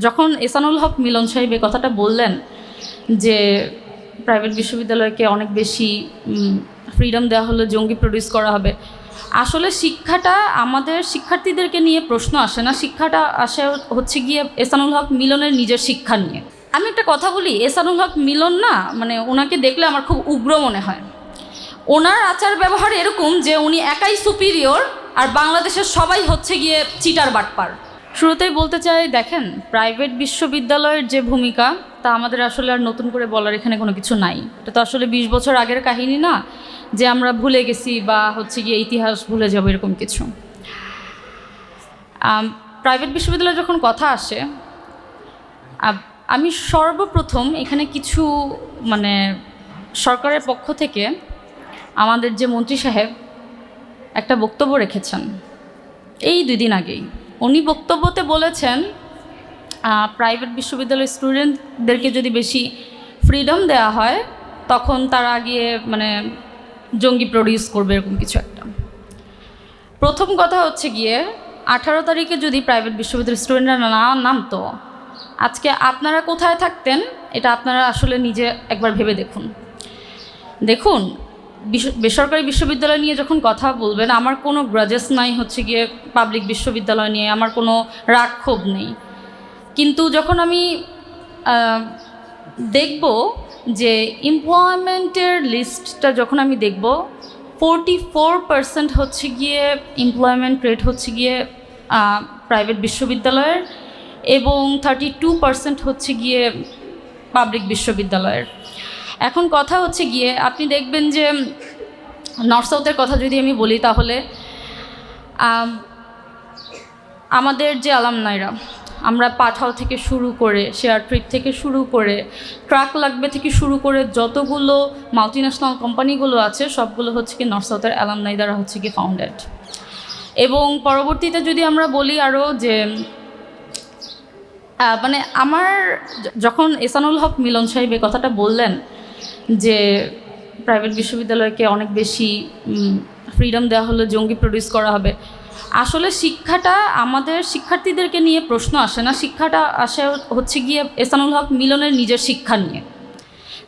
যখন এহসানুল হক মিলন সাহেব এই কথাটা বললেন যে প্রাইভেট বিশ্ববিদ্যালয়কে অনেক বেশি ফ্রিডম দেওয়া হলো, জঙ্গি প্রডিউস করা হবে, আসলে শিক্ষাটা আমাদের শিক্ষার্থীদেরকে নিয়ে প্রশ্ন আসে না, শিক্ষাটা আসে হচ্ছে গিয়ে এহসানুল হক মিলনের নিজের শিক্ষা নিয়ে। আমি একটা কথা বলি, এহসানুল হক মিলন না, মানে ওনাকে দেখলে আমার খুব উগ্র মনে হয়। ওনার আচার ব্যবহার এরকম যে উনি একাই সুপিরিয়র আর বাংলাদেশের সবাই হচ্ছে গিয়ে চিটার বাটপার। শুরুতেই বলতে চাই, দেখেন প্রাইভেট বিশ্ববিদ্যালয়ের যে ভূমিকা তা আমাদের আসলে আর নতুন করে বলার এখানে কোনো কিছু নাই। এটা তো আসলে 20 বছর আগের কাহিনী না যে আমরা ভুলে গেছি বা হচ্ছে গিয়ে ইতিহাস ভুলে যাবো এরকম কিছু। প্রাইভেট বিশ্ববিদ্যালয় যখন কথা আসে, আমি সর্বপ্রথম এখানে কিছু মানে সরকারের পক্ষ থেকে আমাদের যে মন্ত্রী সাহেব একটা বক্তব্য রেখেছেন এই 2 দিন আগেই। উনি বক্তব্যতে বলেছেন প্রাইভেট বিশ্ববিদ্যালয়ের স্টুডেন্টদেরকে যদি বেশি ফ্রিডম দেওয়া হয় তখন তারা গিয়ে মানে জঙ্গি প্রডিউস করবে এরকম কিছু একটা। প্রথম কথা হচ্ছে গিয়ে 18 তারিখে যদি প্রাইভেট বিশ্ববিদ্যালয়ের স্টুডেন্টরা না নামতো, আজকে আপনারা কোথায় থাকতেন এটা আপনারা আসলে নিজে একবার ভেবে দেখুন। দেখুন, বেসরকারি বিশ্ববিদ্যালয় নিয়ে যখন কথা বলবেন, আমার কোনো গ্রাজেস নাই হচ্ছে গিয়ে পাবলিক বিশ্ববিদ্যালয় নিয়ে, আমার কোনো রাগ ক্ষোভ নেই। কিন্তু যখন আমি দেখব যে এমপ্লয়মেন্টের লিস্টটা যখন আমি দেখব, 44% হচ্ছে গিয়ে এমপ্লয়মেন্ট রেট হচ্ছে গিয়ে প্রাইভেট বিশ্ববিদ্যালয়ের এবং 32% হচ্ছে গিয়ে পাবলিক বিশ্ববিদ্যালয়ের। এখন কথা হচ্ছে গিয়ে আপনি দেখবেন যে নর্থ সাউথের কথা যদি আমি বলি, তাহলে আমাদের যে আলামনাইরা, আমরা পাঠাও থেকে শুরু করে শেয়ার ট্রিপ থেকে শুরু করে ট্রাক লাগবে থেকে শুরু করে যতগুলো মাল্টিন্যাশনাল কোম্পানিগুলো আছে সবগুলো হচ্ছে কি নর্থ সাউথের অ্যালামনাই দ্বারা হচ্ছে কি ফাউন্ডেড। এবং পরবর্তীতে যদি আমরা বলি আরও যে মানে আমার যখন এহসানুল হক মিলন সাহেব এই কথাটা বললেন যে প্রাইভেট বিশ্ববিদ্যালয়কে অনেক বেশি ফ্রিডম দেওয়া হলো, জঙ্গি প্রডিউস করা হবে, আসলে শিক্ষাটা আমাদের শিক্ষার্থীদেরকে নিয়ে প্রশ্ন আসে না, শিক্ষাটা আসে হচ্ছে গিয়ে এহসানুল হক মিলনের নিজের শিক্ষা নিয়ে।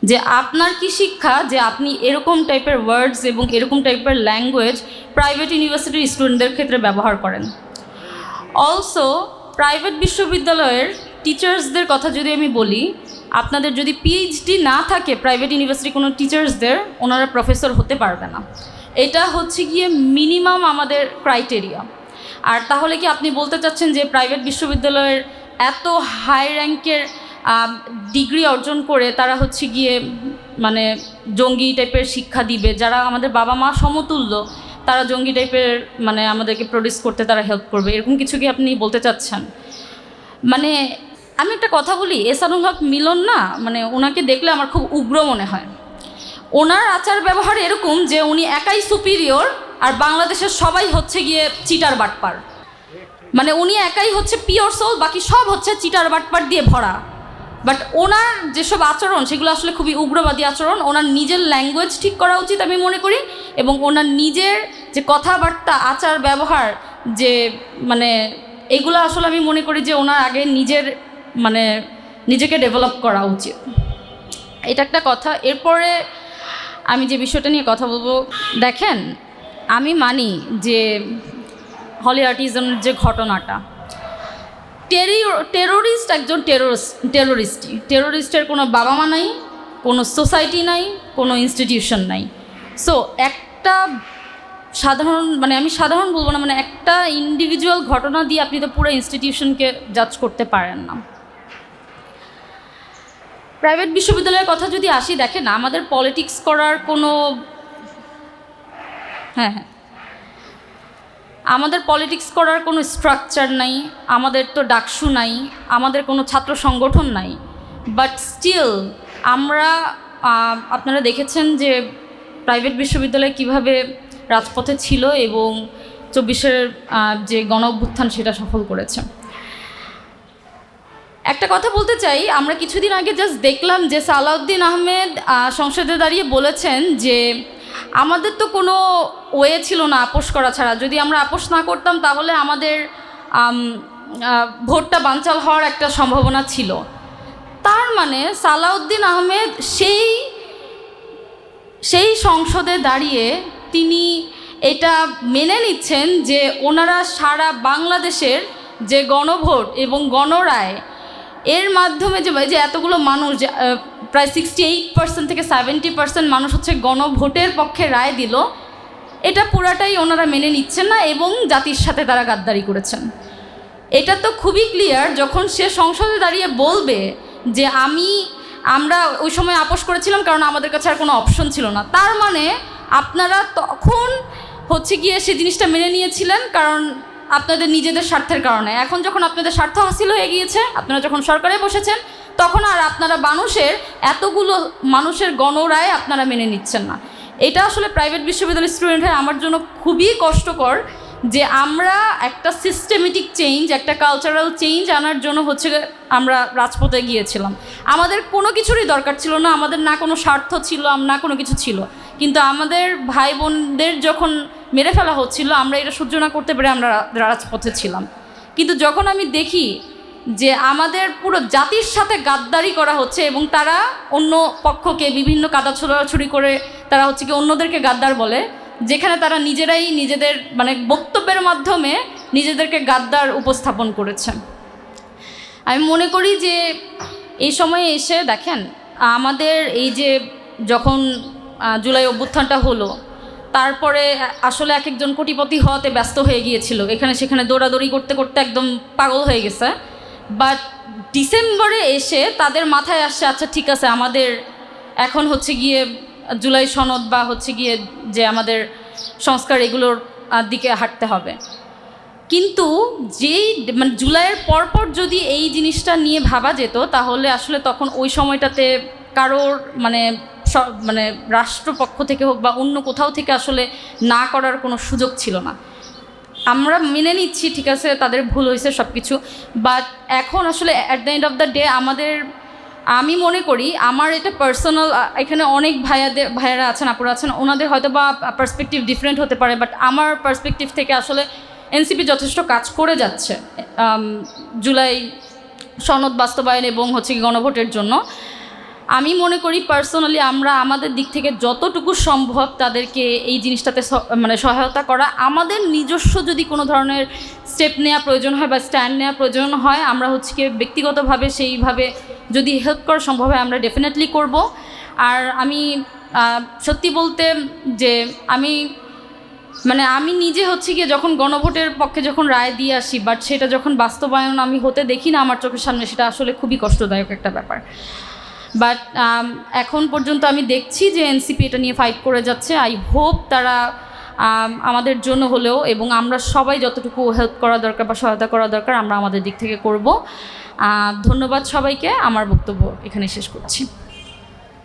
যে আপনার কি শিক্ষা যে আপনি এরকম টাইপের ওয়ার্ডস এবং এরকম টাইপের ল্যাঙ্গুয়েজ প্রাইভেট ইউনিভার্সিটির স্টুডেন্টদের ক্ষেত্রে ব্যবহার করেন। অলসো প্রাইভেট বিশ্ববিদ্যালয়ের টিচার্সদের কথা যদি আমি বলি, আপনাদের যদি পিএইচডি না থাকে প্রাইভেট ইউনিভার্সিটি কোনো টিচার্সদের, ওনারা প্রফেসর হতে পারবে না। এটা হচ্ছে গিয়ে মিনিমাম আমাদের ক্রাইটেরিয়া। আর তাহলে কি আপনি বলতে চাচ্ছেন যে প্রাইভেট বিশ্ববিদ্যালয়ের এত হাই র্যাঙ্কের ডিগ্রি অর্জন করে তারা হচ্ছে গিয়ে মানে জঙ্গি টাইপের শিক্ষা দিবে, যারা আমাদের বাবা মা সমতুল্য তারা জঙ্গি টাইপের মানে আমাদেরকে প্রডিউস করতে তারা হেল্প করবে, এরকম কিছু কি আপনি বলতে চাচ্ছেন? মানে আমি একটা কথা বলি, এহসানুল হক মিলন না, মানে ওনাকে দেখলে আমার খুব উগ্র মনে হয়। ওনার আচার ব্যবহার এরকম যে উনি একাই সুপিরিয়র আর বাংলাদেশের সবাই হচ্ছে গিয়ে চিটার বাটপার। মানে উনি একাই হচ্ছে পিওর সোল, বাকি সব হচ্ছে চিটার বাটপার দিয়ে ভরা। বাট ওনার যেসব আচরণ সেগুলো আসলে খুবই উগ্রবাদী আচরণ। ওনার নিজের ল্যাঙ্গুয়েজ ঠিক করা উচিত আমি মনে করি, এবং ওনার নিজের যে কথাবার্তা আচার ব্যবহার যে মানে এগুলো আসলে আমি মনে করি যে ওনার আগে নিজের মানে নিজেকে ডেভেলপ করা উচিত। এটা একটা কথা। এরপরে আমি যে বিষয়টা নিয়ে কথা বলবো, দেখেন আমি মানি যে হলি আর্টিজানের যে ঘটনাটা, টেরোরিস্ট একজন টেরোরিস্টের কোনো বাবা মা নাই, কোনো সোসাইটি নাই, কোনো ইনস্টিটিউশন নাই। সো একটা সাধারণ মানে আমি সাধারণ বলবো না, মানে একটা ইন্ডিভিজুয়াল ঘটনা দিয়ে আপনি তো পুরো ইনস্টিটিউশনকে জাজ করতে পারেন না। প্রাইভেট বিশ্ববিদ্যালয়ের কথা যদি আসি, দেখেন আমাদের পলিটিক্স করার কোনো আমাদের পলিটিক্স করার কোনো স্ট্রাকচার নাই, আমাদের তো ডাকসু নাই, আমাদের কোনো ছাত্র সংগঠন নাই। বাট স্টিল আমরা আপনারা দেখেছেন যে প্রাইভেট বিশ্ববিদ্যালয় কিভাবে রাজপথে ছিল এবং 24-এর যে গণ অভ্যুত্থান সেটা সফল করেছে। একটা কথা বলতে চাই, আমরা কিছুদিন আগে জাস্ট দেখলাম যে সালাউদ্দিন আহমেদ সংসদে দাঁড়িয়ে বলেছেন যে আমাদের তো কোনো ওয়ে ছিল না আপোষ করা ছাড়া, যদি আমরা আপোষ না করতাম তাহলে আমাদের ভোটটা বানচাল হওয়ার একটা সম্ভাবনা ছিল। তার মানে সালাউদ্দিন আহমেদ সেই সংসদে দাঁড়িয়ে তিনি এটা মেনে নিচ্ছেন যে ওনারা সারা বাংলাদেশের যে গণভোট এবং গণরায় এর মাধ্যমে যে এতগুলো মানুষ যে প্রায় 68% থেকে 70% মানুষ হচ্ছে গণভোটের পক্ষে রায় দিল, এটা পুরাটাই ওনারা মেনে নিচ্ছেন না এবং জাতির সাথে তারা গাদ্দারি করেছেন। এটা তো খুবই ক্লিয়ার যখন সে সংসদে দাঁড়িয়ে বলবে যে আমরা ওই সময় আপোষ করেছিলাম কারণ আমাদের কাছে আর কোনো অপশন ছিল না। তার মানে আপনারা তখন হচ্ছে গিয়ে সে জিনিসটা মেনে নিয়েছিলেন কারণ আপনাদের নিজেদের স্বার্থের কারণে। এখন যখন আপনাদের স্বার্থ হাসিল হয়ে গিয়েছে, আপনারা যখন সরকারে বসেছেন, তখন আর আপনারা এতগুলো মানুষের গণরায় আপনারা মেনে নিচ্ছেন না। এটা আসলে প্রাইভেট বিশ্ববিদ্যালয়ের স্টুডেন্ট হয়ে আমার জন্য খুবই কষ্টকর যে আমরা একটা সিস্টেমেটিক চেঞ্জ, একটা কালচারাল চেঞ্জ আনার জন্য হচ্ছে আমরা রাজপথে গিয়েছিলাম। আমাদের কোনো কিছুরই দরকার ছিল না, আমাদের না কোনো স্বার্থ ছিল, না কোনো কিছু ছিল, কিন্তু আমাদের ভাই বোনদের যখন মেরে ফেলা হচ্ছিল আমরা এটা সহ্য না করতে পেরে আমরা রাজপথে ছিলাম। কিন্তু যখন আমি দেখি যে আমাদের পুরো জাতির সাথে গাদ্দারি করা হচ্ছে এবং তারা অন্য পক্ষকে বিভিন্ন কাদা ছোড়াছুড়ি করে তারা হচ্ছে কি অন্যদেরকে গাদ্দার বলে, যেখানে তারা নিজেরাই নিজেদের মানে বক্তব্যের মাধ্যমে নিজেদেরকে গাদ্দার উপস্থাপন করেছে। আমি মনে করি যে এই সময়ে এসে দেখেন আমাদের এই যে যখন জুলাই অভ্যুত্থানটা হলো, তারপরে আসলে এক একজন কোটিপতি হওয়াতে ব্যস্ত হয়ে গিয়েছিল, এখানে সেখানে দৌড়াদৌড়ি করতে করতে একদম পাগল হয়ে গেছে। বাট ডিসেম্বরে এসে তাদের মাথায় আসছে আচ্ছা ঠিক আছে, আমাদের এখন হচ্ছে গিয়ে জুলাই সনদ বা হচ্ছে গিয়ে যে আমাদের সংস্কার এগুলোর দিকে হাঁটতে হবে। কিন্তু যেই মানে জুলাইয়ের পরপর যদি এই জিনিসটা নিয়ে ভাবা যেত তাহলে আসলে তখন ওই সময়টাতে কারোর মানে রাষ্ট্রপক্ষ থেকে হোক বা অন্য কোথাও থেকে আসলে না করার কোনো সুযোগ ছিল না। আমরা মেনে নিচ্ছি ঠিক আছে তাদের ভুল হয়েছে সব কিছু, বাট এখন আসলে at the end of the day আমি মনে করি আমার এটা পার্সোনাল, এখানে অনেক ভাইয়ারা আছেন, আপুরা আছেন, ওনাদের হয়তো বা পার্সপেক্টিভ ডিফারেন্ট হতে পারে, বাট আমার পার্সপেক্টিভ থেকে আসলে এনসিপি যথেষ্ট কাজ করে যাচ্ছে জুলাই সনদ বাস্তবায়ন এবং হচ্ছে গণভোটের জন্য। আমি মনে করি পার্সোনালি আমরা আমাদের দিক থেকে যতটুকু সম্ভব তাদেরকে এই জিনিসটাতে সহায়তা করা, আমাদের নিজস্ব যদি কোনো ধরনের স্টেপ নেওয়া প্রয়োজন হয় বা স্ট্যান্ড নেওয়া প্রয়োজন হয়, আমরা হচ্ছে কি ব্যক্তিগতভাবে সেইভাবে যদি হেল্প করা সম্ভব হয় আমরা ডেফিনেটলি করব। আর আমি সত্যি বলতে যে আমি নিজে হচ্ছে গিয়ে যখন গণভোটের পক্ষে যখন রায় দিয়ে আসি, বাট সেটা যখন বাস্তবায়ন আমি হতে দেখি না আমার চোখের সামনে, সেটা আসলে খুবই কষ্টদায়ক একটা ব্যাপার। বাট এখন পর্যন্ত আমি দেখছি যে এনসিপি এটা নিয়ে ফাইট করে যাচ্ছে। আই হোপ তারা আমাদের জন্য হলেও, এবং আমরা সবাই যতটুকু হেল্প করা দরকার বা সহায়তা করা দরকার আমরা আমাদের দিক থেকে করব। ধন্যবাদ সবাইকে, আমার বক্তব্য এখানে শেষ করছি।